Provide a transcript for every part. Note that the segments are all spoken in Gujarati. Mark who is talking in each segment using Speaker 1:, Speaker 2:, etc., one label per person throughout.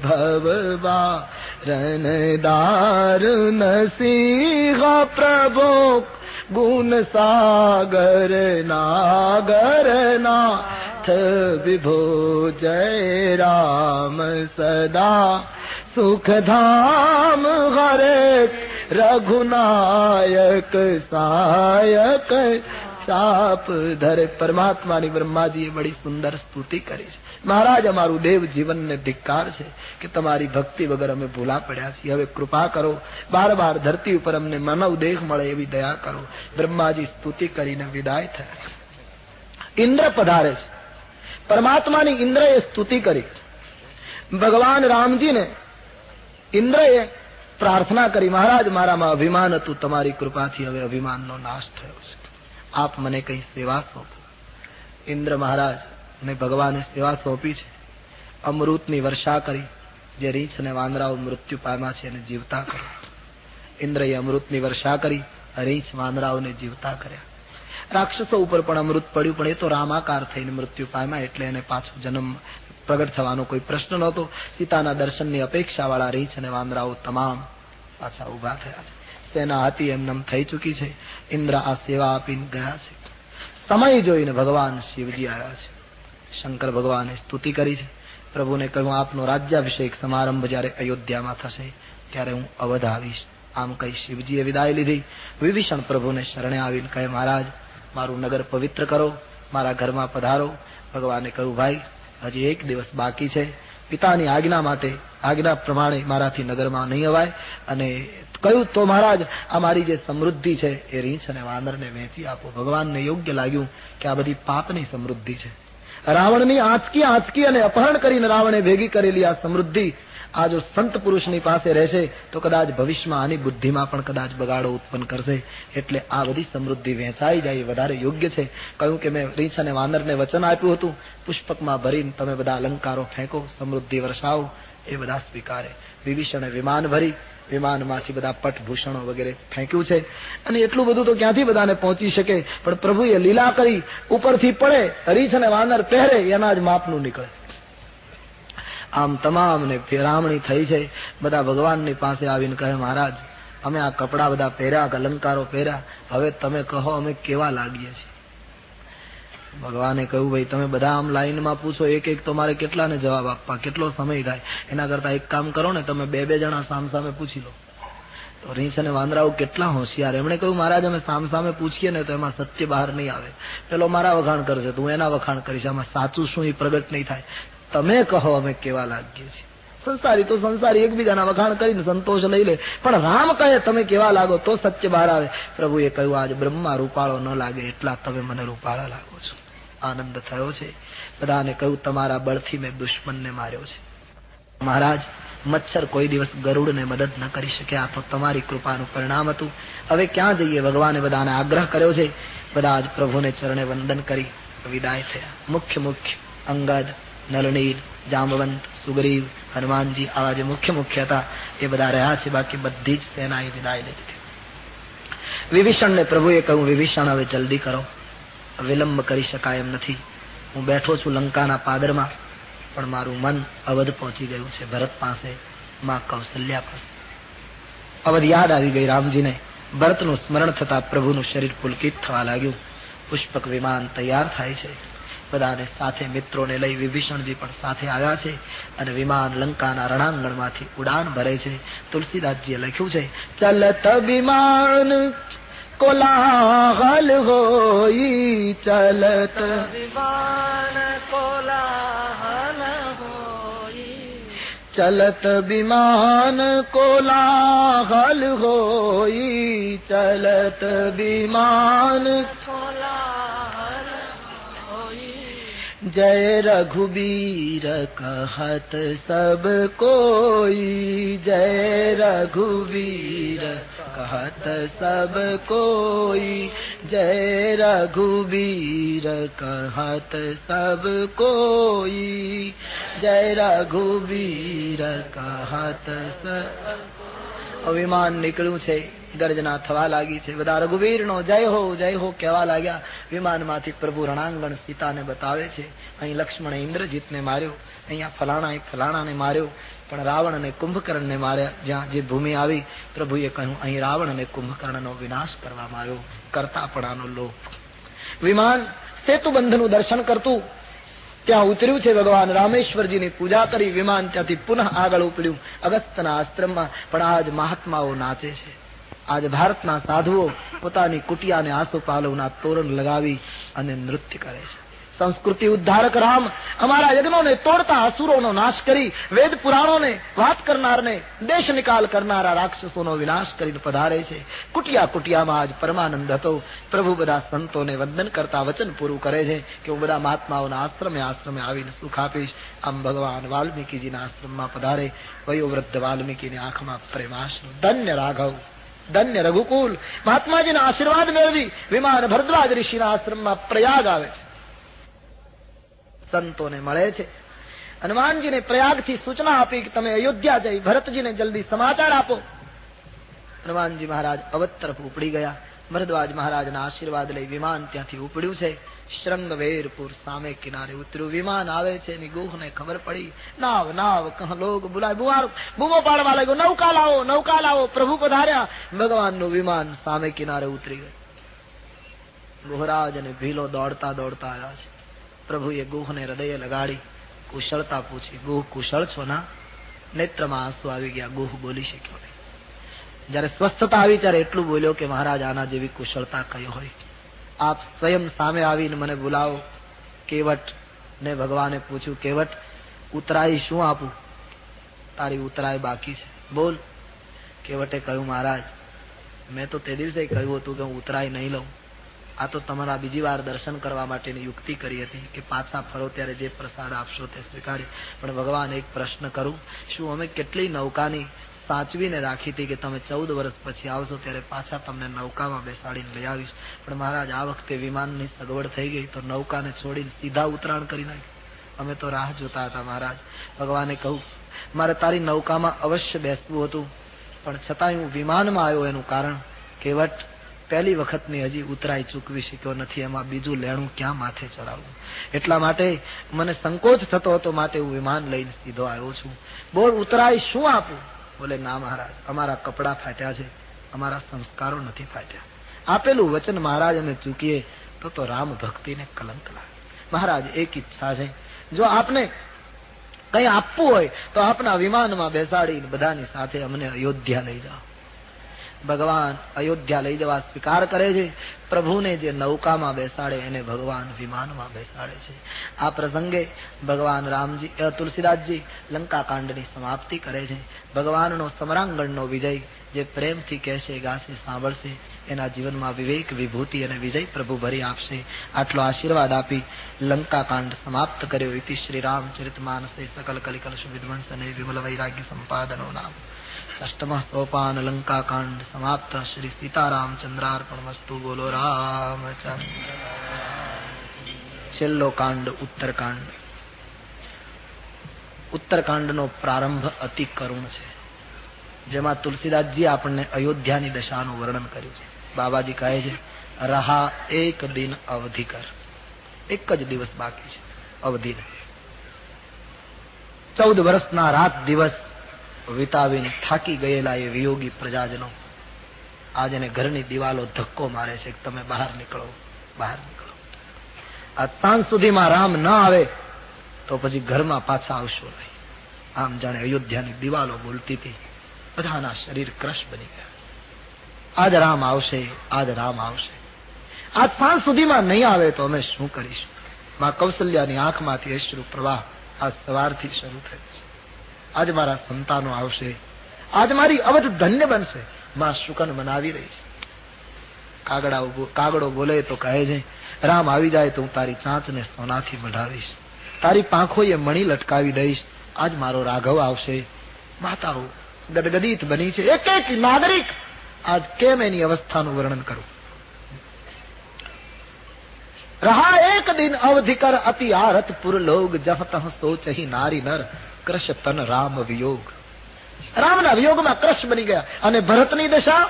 Speaker 1: भव बारन दारुण सिंह प्रभो गुण सागर नागर नाथ विभो जय राम सदा सुख धाम हरे रघुनायक सायक ચાપ ધરે. પરમાત્માની બ્રહ્માજીએ બડી સુંદર સ્તુતિ કરી છે. મહારાજ, અમારું દેવ જીવનને ધિક્કાર છે કે તમારી ભક્તિ વગર અમે ભૂલા પડ્યા છીએ. હવે કૃપા કરો, બાર બાર ધરતી ઉપર અમને માનવ દેહ મળે એવી દયા કરો. બ્રહ્માજી સ્તુતિ કરીને વિદાય થયા છે. ઇન્દ્ર પધારે છે. પરમાત્માની ઇન્દ્રએ સ્તુતિ કરી. ભગવાન રામજીને ઇન્દ્રએ પ્રાર્થના કરી, મહારાજ મારામાં અભિમાન હતું, તમારી કૃપાથી હવે અભિમાનનો નાશ થયો છે, આપ મને કઈ સેવા સોંપો. ઇન્દ્ર મહારાજ ને ભગવાને સેવા સોંપી છે. અમૃતની વર્ષા કરી. જે રીંછ અને વાંદરાઓ મૃત્યુ પામ્યા છે એને જીવતા કર્યા. ઇન્દ્રએ અમૃતની વર્ષા કરી, રીંછ વાંદરાઓને જીવતા કર્યા. રાક્ષસો ઉપર પણ અમૃત પડ્યું, પણ એ તો રામાકાર થઈને મૃત્યુ પામ્યા, એટલે એને પાછો જન્મ પ્રગટ થવાનો કોઈ પ્રશ્ન નહોતો. સીતાના દર્શનની અપેક્ષા વાળા રીંછ અને વાંદરાઓ તમામ પાછા ઉભા થયા છે. સેના હતી એમનેમ થઈ ચૂકી છે. ઇન્દ્ર આ સેવા આપીને ગયા છે. સમય જોઈને ભગવાન શિવજી આવ્યા છે. શંકર ભગવાને સ્તુતિ કરી છે. પ્રભુને કહ્યું, આપનો રાજ્યાભિષેક સમારંભ જયારે અયોધ્યામાં થશે ત્યારે હું અવધ આવીશ. આમ કહી શિવજીએ વિદાય લીધી. વિભીષણ પ્રભુને શરણે આવીને કહે, મહારાજ મારું નગર પવિત્ર કરો, મારા ઘરમાં પધારો. ભગવાને કહ્યું, ભાઈ હજી એક દિવસ બાકી છે, પિતાની આજ્ઞા માટે આજ્ઞા પ્રમાણે મારાથી નગરમાં નહીં અવાય. અને કહ્યું, તો મહારાજ આ મારી જે સમૃદ્ધિ છે એ રીંછ અને વાનરને વેચી આપો. ભગવાનને યોગ્ય લાગ્યું કે આ બધી પાપની સમૃદ્ધિ છે. રાવણની આંચકી અને અપહરણ કરીને રાવણે ભેગી કરેલી આ સમૃદ્ધિ આ જો સંત પુરુષની પાસે રહેશે તો કદાચ ભવિષ્યમાં આની બુદ્ધિમાં પણ કદાચ બગાડો ઉત્પન્ન કરશે. એટલે આ બધી સમૃદ્ધિ વહેંચાઈ જાય વધારે યોગ્ય છે. કહ્યું કે મેં રીંછ અને વાનરને વચન આપ્યું હતું, પુષ્પકમાં ભરીને તમે બધા અલંકારો ફેંકો, સમૃદ્ધિ વર્ષાવો. એ બધા સ્વીકારે. વિભીષણે વિમાન ભરી, વિમાનમાંથી બધા પટભૂષણો વગેરે ફેંક્યું છે. અને એટલું બધું તો ક્યાંથી બધાને પહોંચી શકે, પણ પ્રભુએ લીલા કરી, ઉપરથી પડે, રીંછ અને વાનર પહેરે એના જ માપનું નીકળે. આમ તમામને ફેરામણી થઈ છે. બધા ભગવાનની પાસે આવીને કહે, મહારાજ અમે આ કપડા બધા પહેર્યા, અલંકારો પહેર્યા, હવે તમે કહો અમે કેવા લાગીએ છીએ. ભગવાને કહ્યું, ભાઈ તમે બધા આમ લાઈનમાં પૂછો, એક એક તો મારે કેટલાને જવાબ આપવા, કેટલો સમય થાય. એના કરતા એક કામ કરો ને, તમે બે જણા સામસામે પૂછી લો. તો રીંછ અને વાંદરાઓ કેટલા હોશિયાર. એમણે કહ્યું, મહારાજ અમે સામસામે પૂછીએ ને તો એમાં સત્ય બહાર નહીં આવે. પેલો મારા વખાણ કરશે, તો હું એના વખાણ કરીશ, આમાં સાચું શું એ પ્રગટ નહીં થાય. તમે કહો અમે કેવા લાગીએ છીએ. સંસારી તો સંસારી એકબીજાના વખાણ કરીને સંતોષ લઈ લે, પણ રામ કહે તમે કેવા લાગો તો સત્ય બહાર આવે. પ્રભુએ કહ્યું, આજ બ્રહ્મા રૂપાળો ન લાગે એટલા તમે મને રૂપાળા લાગો છો. આનંદ થયો છે. બધાને કહ્યું, તમારા બળથી મેં દુશ્મનને માર્યો છે. મહારાજ મચ્છર કોઈ દિવસ ગરુડને મદદ ન કરી શકે, આ તો તમારી કૃપાનું પરિણામ હતું. હવે ક્યાં જઈએ? ભગવાને બધાને આગ્રહ કર્યો છે. બધા જ પ્રભુને ચરણે વંદન કરી વિદાય થયા. મુખ્ય અંગદ, નલનીલ, જાંબવંત, સુગ્રીવ, હનુમાનજી આવા જે મુખ્ય હતા એ બધા રહ્યા છે. બાકી બધી જ સેનાએ વિદાય લીધી. વિભીષણને પ્રભુએ કહ્યું, વિભીષણ હવે જલ્દી કરો, વિલંબ કરી શકાય એમ નથી. હું બેઠો છું લંકાના પાદરમાં, પણ મારું મન અવધ પહોંચી ગયું છે, ભરત પાસે, માં કૌશલ્યા પાસે. અવધ યાદ આવી ગઈ રામજીને. ભરતનું સ્મરણ થતા પ્રભુનું શરીર પુલકિત થવા લાગ્યું. પુષ્પક વિમાન તૈયાર થાય છે. બધાને સાથે મિત્રોને લઈ વિભીષણજી પણ સાથે આવ્યા છે. અને વિમાન લંકાના રણાંગણમાંથી ઉડાન ભરે છે. તુલસીદાસજીએ લખ્યું છે, ચલત વિમાન કોલાહલ હોઈ, ચલત વિમાન કોલાહલ હોઈ, ચલત વિમાન કોલાહલ હોઈ, ચલત વિમાન કોલાહલ હોઈ, જય રઘુબીર કહત સબ કોઈ, જય રઘુબીર कहत सब कोई, जय रघुबीर कहत सब कोई, जय रघुबीर कहत सब વિમાન નીકળ્યું છે, ગર્જના થવા લાગી છે, બધા રઘુવીરનો જય હો કહેવા લાગ્યા. વિમાનમાંથી પ્રભુ રણાંગણ સીતાને બતાવે છે. અહીં લક્ષ્મણે ઇન્દ્રજીતને માર્યો, અહીંયા ફલાણાને માર્યો, પણ રાવણ અને કુંભકર્ણને માર્યા. જ્યાં જે ભૂમિ આવી પ્રભુએ કહ્યું અહીં રાવણ અને કુંભકર્ણનો વિનાશ કરવામાં આવ્યો. કરતાપણાનો લોભ. વિમાન સેતુબંધનું દર્શન કરતું ત્યાં ઉતર્યું છે. ભગવાન રામેશ્વરજીની પૂજા કરી વિમાન ત્યાંથી પુનઃ આગળ ઉપડ્યું અગસ્ત્યના આશ્રમમાં. પણ આજ મહાત્માઓ નાચે છે. આજ ભારતના સાધુઓ પોતાની કુટિયાને આસોપાલવના તોરણ લગાવી અને નૃત્ય કરે છે. સંસ્કૃતિ ઉદ્ધારક રામ અમારા યજ્ઞોને તોડતા અસુરોનો નાશ કરી, વેદ પુરાણોને વાત કરનારને દેશ નિકાલ કરનારા રાક્ષસોનો વિનાશ કરીને પધારે છે. કુટિયા કુટિયામાં આજ પરમાનંદ હતો. પ્રભુ બધા સંતોને વંદન કરતા વચન પૂરું કરે છે કે હું બધા મહાત્માઓના આશ્રમે આવીને સુખ આપીશ. આમ ભગવાન વાલ્મીકીજીના આશ્રમમાં પધારે. વયોવૃદ્ધ વાલ્મીકીની આંખમાં પ્રેમાશ્રુ. ધન્ય રાઘવ, ધન્ય રઘુકુલ. મહાત્માજીના આશીર્વાદ મેળવી વિમાન ભરદ્વાજ ઋષિના આશ્રમમાં પ્રયાગ આવે છે. સંતોને મળે છે. હનુમાનજીને પ્રયાગથી સૂચના આપી કે તમે અયોધ્યા જઈ ભરતજીને જલ્દી સમાચાર આપો. હનુમાનજી મહારાજ અવધ તરફ ઉપડી ગયા. ભરદ્વાજ મહારાજના આશીર્વાદ લઈ વિમાન ત્યાંથી ઉપડ્યું છે. શ્રંગવેરપુર સામે કિનારે ઉતર્યું. વિમાન આવે છે એની ગોહને ખબર પડી. નાવ નાવ કહ લોગ બુલાય. બૂમો પાડવા લાગ્યો, નૌકા લાવો. પ્રભુ પધાર્યા. ભગવાનનું વિમાન સામે કિનારે ઉતરી ગયું. ગોહરાજ અને ભીલો દોડતા આવ્યા છે. પ્રભુએ ગુહને હૃદય લગાડી કુશળતા પૂછી. ગુહ કુશળ છો ના? નેત્રમાં આંસુ આવી ગયા. ગુહ બોલી શક્યો નહીં. જયારે સ્વસ્થતા આવી ત્યારે એટલું બોલ્યો કે મહારાજ આના જેવી કુશળતા કઈ હોય? આપ સ્વયં સામે આવીને મને બોલાવો. કેવટ ને ભગવાને પૂછ્યું, કેવટ ઉતરાઈ શું આપું? તારી ઉતરાય બાકી છે, બોલ. કેવટે કહ્યું, મહારાજ મેં તો તે દિવસે કહ્યું હતું કે હું ઉતરાય નહીં લઉં. આ તો તમારા બીજી વાર દર્શન કરવા માટેની યુક્તિ કરી હતી કે પાછા ફરો ત્યારે જે પ્રસાદ આપશો તે સ્વીકારી. પણ ભગવાન એક પ્રશ્ન કરું, શું અમે કેટલી નૌકાની સાચવીને રાખી હતી કે તમે 14 વર્ષ પછી આવશો ત્યારે પાછા તમને નૌકામાં બેસાડીને લઈ આવીશ. પણ મહારાજ આ વખતે વિમાનની સગવડ થઈ ગઈ તો નૌકાને છોડીને સીધા ઉતરાણ કરી નાખી. અમે તો રાહ જોતા હતા મહારાજ. ભગવાને કહ્યું, મારે તારી નૌકામાં અવશ્ય બેસવું હતું, પણ છતાંય હું વિમાનમાં આવ્યો. એનું કારણ, કેવટ પહેલી વખતની હજી ઉતરાઈ ચૂકવી શક્યો નથી, એમાં બીજું લેણું ક્યાં માથે ચડાવવું. એટલા માટે મને સંકોચ થતો હતો, માટે હું વિમાન લઈને સીધો આવ્યો છું. બોલ, ઉતરાઈ શું આપું? બોલે, ના મહારાજ, અમારા કપડા ફાટ્યા છે, અમારા સંસ્કારો નથી ફાટ્યા. આપેલું વચન મહારાજ અમે ચૂકીએ તો રામ ભક્તિને કલંક લાગે. મહારાજ એક ઈચ્છા છે, જો આપને કઈ આપવું હોય તો આપના વિમાનમાં બેસાડીને બધાની સાથે અમને અયોધ્યા લઈ જાઓ. ભગવાન અયોધ્યા લઈ જવા સ્વીકાર કરે છે. પ્રભુને જે નૌકામાં બેસાડે એને ભગવાન વિમાનમાં બેસાડે છે. આ પ્રસંગે ભગવાન રામજી તુલસીદાસજી લંકાકાંડની સમાપ્તિ કરે છે. ભગવાનનો સમરાંગણનો વિજય જે પ્રેમથી કહેશે, ગાશે, સાંભળશે એના જીવનમાં વિવેક, વિભૂતિ અને વિજય પ્રભુ ભરી આપશે. આટલો આશીર્વાદ આપી લંકાકાંડ સમાપ્ત કર્યો. ઇતિ શ્રી રામચરિતમાનસે સકલ કલિકલ વિધ્વંસને વિમલ વૈરાગ્ય સંપાદનો નામ અષ્ટમ સોપાન લંકાકાંડ સમાપ્ત. શ્રી સીતારામચંદ્રાર્પણમસ્તુ. બોલો રામચંદ્ર. છેલ્લો કાંડ ઉત્તરકાંડ. ઉત્તરકાંડનો પ્રારંભ અતિ કરુણ છે, જેમાં તુલસીદાસજી આપણને અયોધ્યાની દશાનું વર્ણન કર્યું છે. બાબાજી કહે છે, રહા એક દિન અવધિ કર. એક જ દિવસ બાકી છે અવધિને. 14 વર્ષના રાત દિવસ વિતાવીને થાકી ગયેલા એ વિયોગી પ્રજાજનો આજ એને ઘરની દિવાલો ધક્કો મારે છે, તમે બહાર નીકળો, બહાર નીકળો. આ સાંજ સુધીમાં રામ ન આવે તો પછી ઘરમાં પાછા આવશો નહીં. આમ જાણે અયોધ્યાની દિવાલો બોલતી હતી. બધાના શરીર ક્રશ બની ગયા. આજ રામ આવશે, આજ રામ આવશે. આજ સાંજ સુધીમાં નહીં આવે તો અમે શું કરીશું? માં કૌશલ્યાની આંખમાંથી અશ્રુ પ્રવાહ આજ સવારથી શરૂ થયો છે. આજ મારા સંતાનો આવશે, આજ મારી અવધ ધન્ય બનશે. માં શુકન મનાવી રહી છે. કાગડો બોલે તો કહે છે, રામ આવી જાય તો હું તારી ચાંચને સોનાથી મઢાવીશ, તારી પાંખોએ મણી લટકાવી દઈશ. આજ મારો રાઘવ આવશે. માતાઓ ગદગદિત બની છે. એક એક નાગરિક આજ કેમ એની અવસ્થાનું વર્ણન કરું. રહા એક દિન અવધિ કર અતિ આરત પુર લોગ જહ તહ સોચહી નારી નર કૃષ તન રામ વિયોગ. રામના વિયોગમાં ક્રશ બની ગયા. અને ભરતની દશા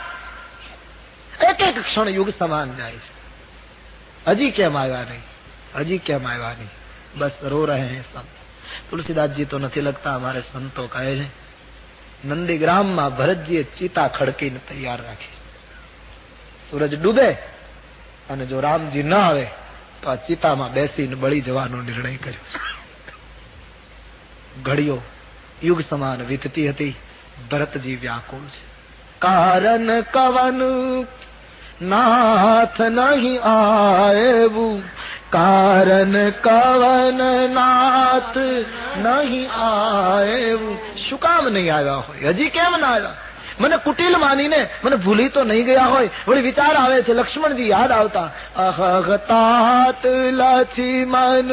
Speaker 1: એક એક ક્ષણ યુગ સમાન જાય છે. હજી કેમ આવ્યા નહીં, હજી કેમ આવ્યા નહીં, બસ રો રહે હૈ સંત. તુલસીદાસજી તો નથી લગતા, અમારે સંતો કહે છે નંદીગ્રામમાં ભરતજીએ ચિતા ખડકીને તૈયાર રાખી. સૂરજ ડૂબે અને જો રામજી ન આવે તો આ ચિતામાં બેસીને બળી જવાનો નિર્ણય કર્યો છે. ઘડીઓ યુગ સમાન વીતતી હતી. ભરતજી વ્યાકુળ છે. કારણ કવન નાથ નહીં આયવું, કારણ કવન નાથ નહીં આયવું. શું કામ નહીં આવ્યા હોય, હજી કેમ ના આવ્યા? મને કુટિલ માનીને મને ભૂલી તો નહીં ગયા હોય. વળી વિચાર આવે છે લક્ષ્મણજી યાદ આવતા. અહગતાત લક્ષ્મણ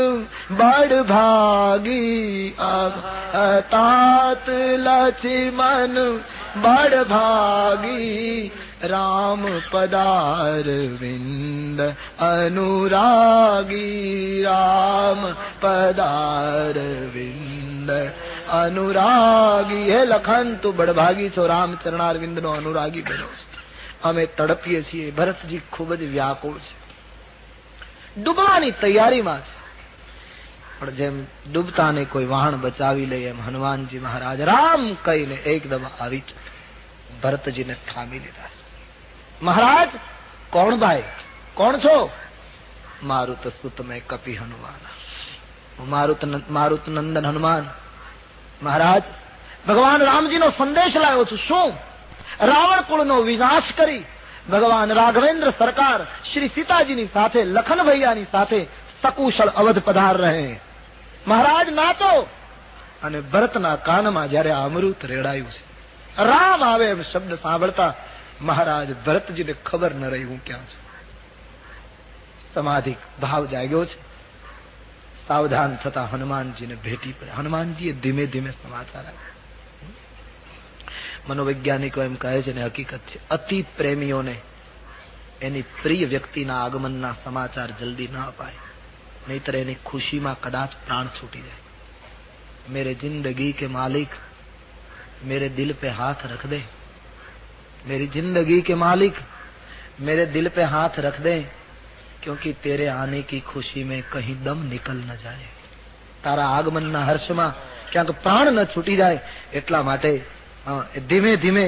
Speaker 1: બડ ભાગી, અહગતાત લક્ષ્મણ બડ ભાગી, રામ પદાર વિંદ અનુરાગી, રામ પદાર વિંદ અનુરાગી. હે લખન તું બડભાગી છો, રામ ચરણારવિંદ નો અનુરાગી બન્યો છે. અમે તડપીએ છીએ. ભરતજી ખૂબ જ વ્યાકુળ છે, ડૂબવાની તૈયારીમાં છે. પણ જેમ ડૂબતાને કોઈ વાહન બચાવી લે એમ હનુમાનજી મહારાજ રામ કહીને એકદમ આવી ભરતજીને થામી લીધા છે. મહારાજ કોણ ભાઈ, કોણ છો? મારુત સુત મેં કપી હનુમાન, મારુત નંદન હનુમાન. મહારાજ ભગવાન રામજીનો સંદેશ લાવ્યો છું. શું? રાવણ કુળનો વિનાશ કરી ભગવાન રાઘવેન્દ્ર સરકાર શ્રી સીતાજીની સાથે લખન ભૈયાની સાથે સકુશળ અવધ પધાર રહે. મહારાજ નાચો. અને ભરતના કાનમાં જયારે અમૃત રેડાયું છે, રામ આવે એમ શબ્દ સાંભળતા મહારાજ ભરતજીને ખબર ન રહી હું ક્યાં છું. સમાધિ ભાવ જાગ્યો છે. સાવધાન થતા હનુમાનજીને ભેટી પડે. હનુમાનજીએ ધીમે ધીમે સમાચાર આપ્યા. મનોવૈજ્ઞાનિકો એમ કહે છે ને હકીકત છે, અતિ પ્રેમીઓને એની પ્રિય વ્યક્તિના આગમનના સમાચાર જલ્દી ન અપાય, નહીતર એની ખુશીમાં કદાચ પ્રાણ છૂટી જાય. મેરે જિંદગી કે માલિક मेरे दिल पे हाथ रख दे, मेरी जिंदगी के मालिक मेरे दिल पे हाथ रख दे, क्योंकि तेरे आने की खुशी में कहीं दम निकल न जाए. तारा આગમનના હર્ષમાં ક્યાંક પ્રાણ ન છૂટી જાય એટલા માટે ધીમે ધીમે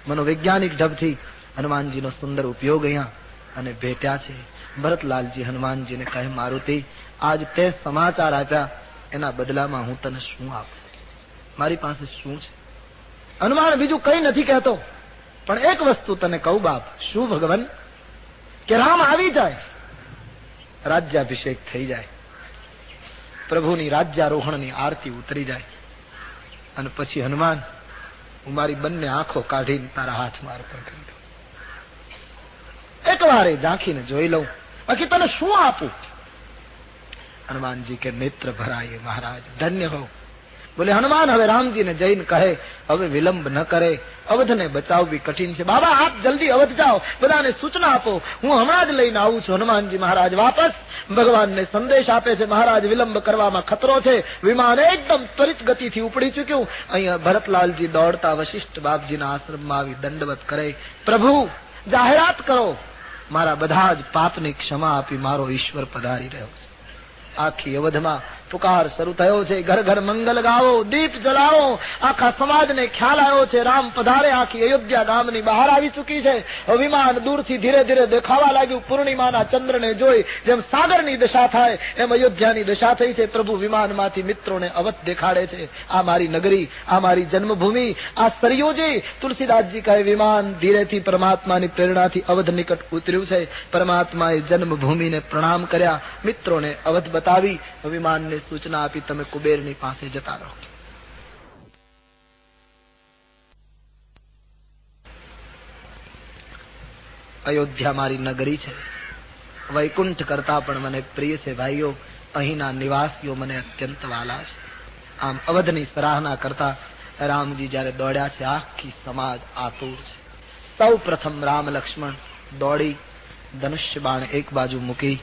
Speaker 1: મનોવૈજ્ઞાનિક ઢબથી હનુમાનજીનો સુંદર ઉપયોગ અહીંયા અને ભેટ્યા છે. ભરતલાલજી હનુમાનજીને કહે, મારુતિ આજ તે સમાચાર આપ્યા એના બદલામાં હું તને શું આપું? મારી પાસે શું છે? હનુમાન બીજું કઈ નથી કહેતો, પણ એક વસ્તુ તને કહું બાપ. શું ભગવાન? કે રામ આવી જાય, રાજ્યાભિષેક થઈ જાય, પ્રભુની રાજ્યારોહણની આરતી ઉતરી જાય, અને પછી હનુમાન હું મારી બંને આંખો કાઢીને તારા હાથમાં અર્પણ કરી દઉં, એક વાર ઝાંખીને જોઈ લઉં, બાકી તને શું આપું? હનુમાનજી કે નેત્ર ભરાય મહારાજ, ધન્ય હો. બોલે હનુમાન હવે રામજીને જઈને કહે હવે વિલંબ ન કરે, અવધને બચાવવી કઠિન છે. બાબા આપ જલ્દી અવધ જાઓ, બધાને સૂચના આપો, હું હમણાં જ લઈને આવું છું. હનુમાનજી મહારાજ વાપસ ભગવાનને સંદેશ આપે છે, મહારાજ વિલંબ કરવામાં ખતરો છે. વિમાન એકદમ ત્વરિત ગતિથી ઉપડી ચૂક્યું. અહીંયા ભરતલાલજી દોડતા વશિષ્ઠ બાપજીના આશ્રમમાં આવી દંડવત કરે, પ્રભુ જાહેરાત કરો, મારા બધા જ પાપની ક્ષમા આપી મારો ઈશ્વર પધારી રહ્યો છે. આખી અવધમાં પુકાર શરૂ થયો છે, ઘર ઘર મંગલ ગાવો, દીપ જલાવો. આખા સમાજને ખ્યાલ આવ્યો છે રામ પધારે. આખી અયોધ્યા ગામની બહાર આવી ચૂકી છે. વિમાન દૂરથી ધીરે ધીરે દેખાવા લાગ્યું. પૂર્ણિમાના ચંદ્રને જોઈ જેમ સાગરની દશા થાય એમ અયોધ્યાની દશા થઈ છે. પ્રભુ વિમાનમાંથી મિત્રોને અવધ દેખાડે છે. આ મારી નગરી, આ મારી જન્મભૂમિ, આ સરયોજી. તુલસીદાસજી કહે વિમાન ધીરેથી પરમાત્માની પ્રેરણાથી અવધ નિકટ ઉતર્યું છે. પરમાત્માએ જન્મભૂમિને પ્રણામ કર્યા, મિત્રોને અવધ બતાવી, વિમાનને સૂચના આપી તમે કુબેરની પાસે જતા રહો. અયોધ્યા મારી નગરી છે, વૈકુંઠ કરતા પણ મને પ્રિય છે ભાઈઓ. અહીંના નિવાસીઓ મને અત્યંત વાલા છે. આમ અવધની સરાહના કરતા રામજી જયારે દોડ્યા છે, આખી સમાજ આતુર છે. સૌ પ્રથમ રામ લક્ષ્મણ દોડી ધનુષ્ય બાણ એક બાજુ મૂકી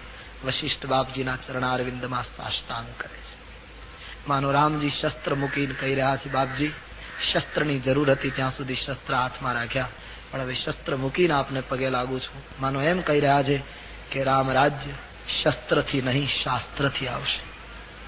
Speaker 1: વશિષ્ઠ બાપજીના ચરણારવિંદમાં સાષ્ટાંગ કરે છે. માનો રામજી શસ્ત્ર મૂકીને કહી રહ્યા છે, બાપજી શસ્ત્રની જરૂર હતી ત્યાં સુધી શસ્ત્ર હાથમાં રાખ્યા, પણ હવે શસ્ત્ર મૂકીને આપને પગે લાગુ છું. માનો એમ કહી રહ્યા છે કે રામ રાજ્ય શસ્ત્રથી નહીં શાસ્ત્રથી આવશે.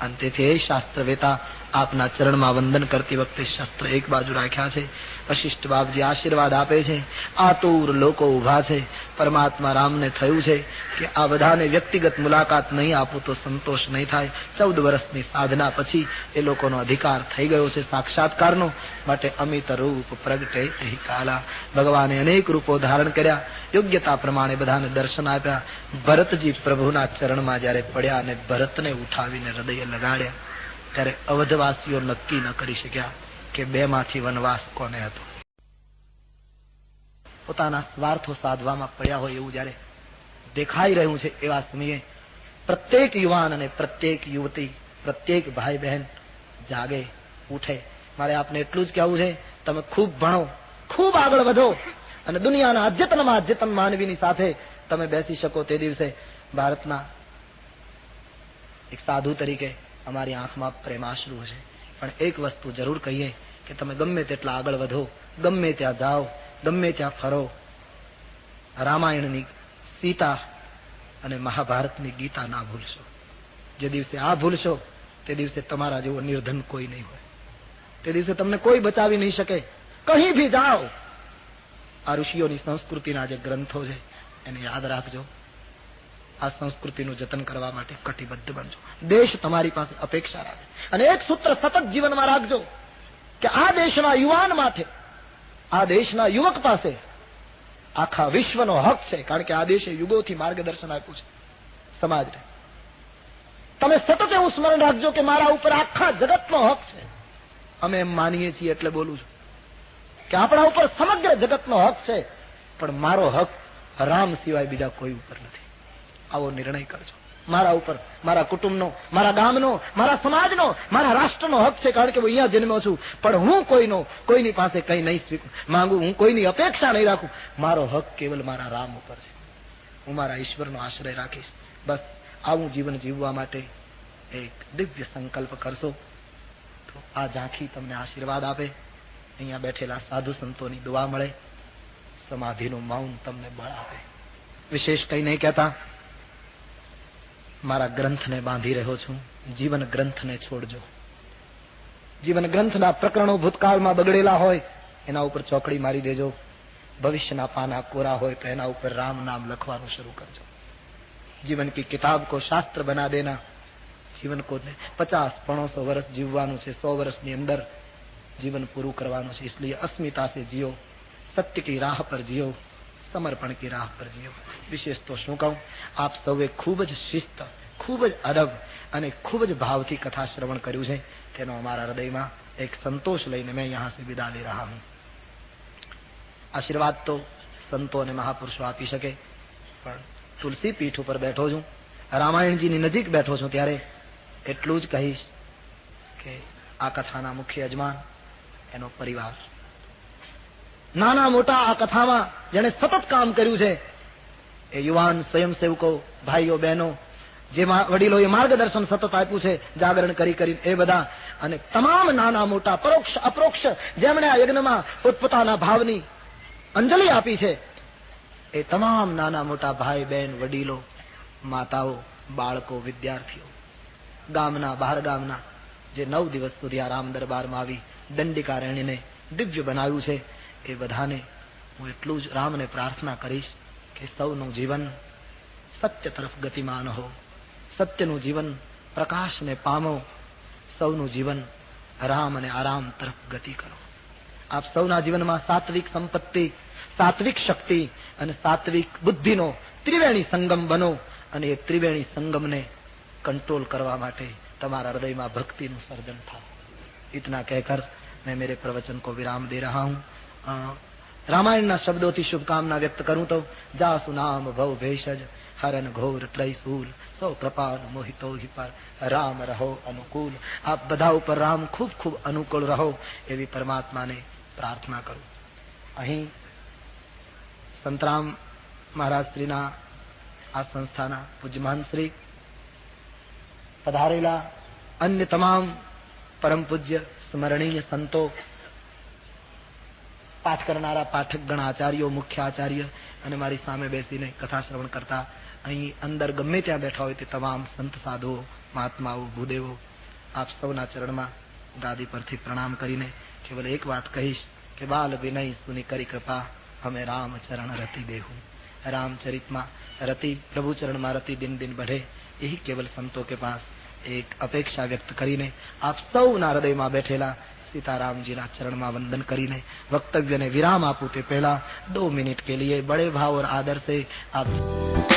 Speaker 1: અને તેથી એ શાસ્ત્ર વેતા આપના ચરણમાં વંદન કરતી વખતે શસ્ત્ર એક બાજુ રાખ્યા છે. વશિષ્ઠ બાપજી આશીર્વાદ આપે છે. આતુર લોકો ઉભા છે. પરમાત્મા રામને થયું છે કે આ બધાને વ્યક્તિગત મુલાકાત નહીં આપું તો સંતોષ નહીં થાય. 14 વર્ષની સાધના પછી એ લોકોનો અધિકાર થઈ ગયો છે સાક્ષાત્કારનો. માટે અમિત રૂપ પ્રગટે એહી કાલા. ભગવાને અનેક રૂપો ધારણ કર્યા, યોગ્યતા પ્રમાણે બધાને દર્શન આપ્યા. ભરતજી પ્રભુના ચરણમાં જયારે પડ્યા અને ભરતને ઉઠાવીને હૃદય લગાડ્યા, ત્યારે અવધવાસીઓ નક્કી ન કરી શક્યા કે બેમાંથી વનવાસ કોને હતો. પોતાના સ્વાર્થો સાધવામાં પડ્યા હોય એવું જયારે દેખાઈ રહ્યું છે, એવા સમયે પ્રત્યેક યુવાન અને પ્રત્યેક યુવતી, પ્રત્યેક ભાઈ બહેન જાગે, ઉઠે. મારે આપને એટલું જ કહેવું છે, તમે ખૂબ ભણો, ખૂબ આગળ વધો અને દુનિયાના અદ્યતનમાં અદ્યતન માનવીની સાથે તમે બેસી શકો. તે દિવસે ભારતના એક સાધુ તરીકે અમારી આંખમાં પ્રેમાશ્રુ છે. પણ એક વસ્તુ જરૂર કહીએ કે તમે ગમે તેટલા આગળ વધો, ગમે ત્યાં જાઓ, ગમે ત્યાં ફરો, રામાયણની સીતા અને મહાભારતની ગીતા ના ભૂલશો. જે દિવસે આ ભૂલશો તે દિવસે તમારા જેવો નિર્ધન કોઈ નહીં હોય. તે દિવસે તમને કોઈ બચાવી નહીં શકે. કहीं ભી જાઓ, આ ઋષિઓની સંસ્કૃતિના જે ગ્રંથો છે એને યાદ રાખજો. આ સંસ્કૃતિનું જતન કરવા માટે કટિબદ્ધ બનજો. દેશ તમારી પાસે અપેક્ષા રાખે. અને એક સૂત્ર સતત જીવનમાં રાખજો કે આ દેશના યુવાન માટે, આ દેશના યુવક પાસે આખા વિશ્વનો હક છે. કારણ કે આ દેશે યુગોથી માર્ગદર્શન આપ્યું છે સમાજને. તમે સતત એવું સ્મરણ રાખજો કે મારા ઉપર આખા જગતનો હક છે. અમે એમ માનીએ છીએ એટલે બોલું છું કે આપણા ઉપર સમગ્ર જગતનો હક છે, પણ મારો હક રામ સિવાય બીજા કોઈ ઉપર નથી. આવો નિર્ણય કરજો. મારા ઉપર, મારા કુટુંબનો, મારા ગામનો, મારા સમાજનો, મારા રાષ્ટ્રનો હક છે. કારણ કે હું અહીંયા જન્મ્યો છું, પણ હું કોઈની પાસે કઈ નહીં માંગુ, હું કોઈની અપેક્ષા નહીં રાખું. મારો હક કેવલ મારા રામ ઉપર છે. હું મારા ઈશ્વરનો આશ્રય રાખીશ. બસ આવું જીવન જીવવા માટે એક દિવ્ય સંકલ્પ કરશો તો આ ઝાંખી તમને આશીર્વાદ આપે. અહીંયા બેઠેલા સાધુ સંતોની દુઆ મળે, સમાધિનું મૌન તમને બળ આપે. વિશેષ કઈ નહીં કહેતા, મારા ગ્રંથને બાંધી રહ્યો છું. જીવન ગ્રંથને છોડજો. જીવન ગ્રંથના પ્રકરણો ભૂતકાળમાં બગડેલા હોય એના ઉપર ચોકડી મારી દેજો. ભવિષ્યના પાના કોરા હોય તો એના ઉપર રામ નામ લખવાનું શરૂ કરજો. जीवन की किताब को शास्त्र बना देना. जीवन को 50-500 वर्ष जीवવાનું છે, 100 વર્ષની અંદર जीवन पूરું કરવાનું છે. इसलिए अस्मिता से जियो, सत्य की राह पर जियो, समर्पण की राह पर जियो. विशेष तो શું કહું, આપ સૌએ ખૂબ જ શિસ્ત, ખૂબ જ અદબ અને ખૂબ જ ભાવથી કથા શ્રવણ કર્યું છે. તેનો અમારા હૃદયમાં એક સંતોષ લઈને मैं यहाँ से विदा ले रहा हूँ. આશીર્વાદ તો સંતો અને મહાપુરુષો આપી શકે, પણ તુલસી પીઠ ઉપર બેઠો છું, રામાયણજીની નજીક બેઠો છું, ત્યારે એટલું જ કહીશ કે આ કથાના મુખ્ય યજમાન, એનો પરિવાર, નાના મોટા આ કથામાં જેણે સતત કામ કર્યું છે એ યુવાન સ્વયંસેવકો, ભાઈઓ બહેનો, જે વડીલોએ માર્ગદર્શન સતત આપ્યું છે જાગરણ કરી કરીને, એ બધા, અને તમામ નાના મોટા પરોક્ષ અપરોક્ષ જેમણે આ યજ્ઞમાં પોતપોતાના ભાવની અંજલિ આપી છે, એ તમામ નાના મોટા ભાઈ બહેન, વડીલો, માતાઓ, બાળકો, વિદ્યાર્થીઓ, ગામના બહાર ગામના, જે 9 દિવસ સુધી આ રામ દરબારમાં આવી દંડિકારણ્યને દિવ્ય બનાવ્યું છે, એ બધાને હું એટલું જ રામને પ્રાર્થના કરીશ કે સૌનું જીવન સત્ય તરફ ગતિમાન હો, સત્યનું જીવન પ્રકાશને પામો, સૌનું જીવન રામ અને આરામ તરફ ગતિ કરો. આપ સૌના જીવનમાં સાત્વિક સંપત્તિ, સાત્વિક શક્તિ અને સાત્વિક બુદ્ધિનો ત્રિવેણી સંગમ બનો, અને એ ત્રિવેણી સંગમને કંટ્રોલ કરવા માટે તમારા હૃદયમાં ભક્તિનું સર્જન થાય. इतना कहकर मैं मेरे प्रवचन को विराम दे रहा हूँ. रामायणના શબ્દોથી શુભકામના વ્યક્ત કરું તો જાસુ નામ ભવ ભેષજ હરન ઘોર ત્રયસૂલ સૌ કૃપાન મોહિતો હિ પર રામ રહો અનુકૂલ. આપ બધા ઉપર રામ ખૂબ ખૂબ અનુકૂળ રહો એવી પરમાત્માને પ્રાર્થના કરું. અહીં સંતરામ મહારાજ શ્રીના આ સંસ્થાના પૂજ્યમાન શ્રી, પધારેલા અન્ય તમામ પરમ પૂજ્ય સ્મરણીય સંતો, પાઠ કરનારા પાઠકગણ, આચાર્યો, મુખ્ય આચાર્ય અને મારી સામે બેસીને કથા શ્રવણ કરતા અહીં અંદર ગમે ત્યાં બેઠા હોય તે તમામ સંત સાધુઓ, મહાત્માઓ, ભૂદેવો, આપ સૌના ચરણમાં દાદી પરથી પ્રણામ કરીને કેવલ એક વાત કહીશ કે બાલ વિનય સુની કરી કૃપા હમે રામ ચરણ રતિ દેહું। रामचरित में रति, प्रभु चरण में रति दिन दिन बढ़े, यही केवल संतों के पास एक अपेक्षा व्यक्त करीने आप सौना हृदय में बैठेला सीताराम जी चरण में वंदन करीने वक्तव्य ने विराम आपू ते पहला 2 मिनट के लिए बड़े भाव और आदर से आप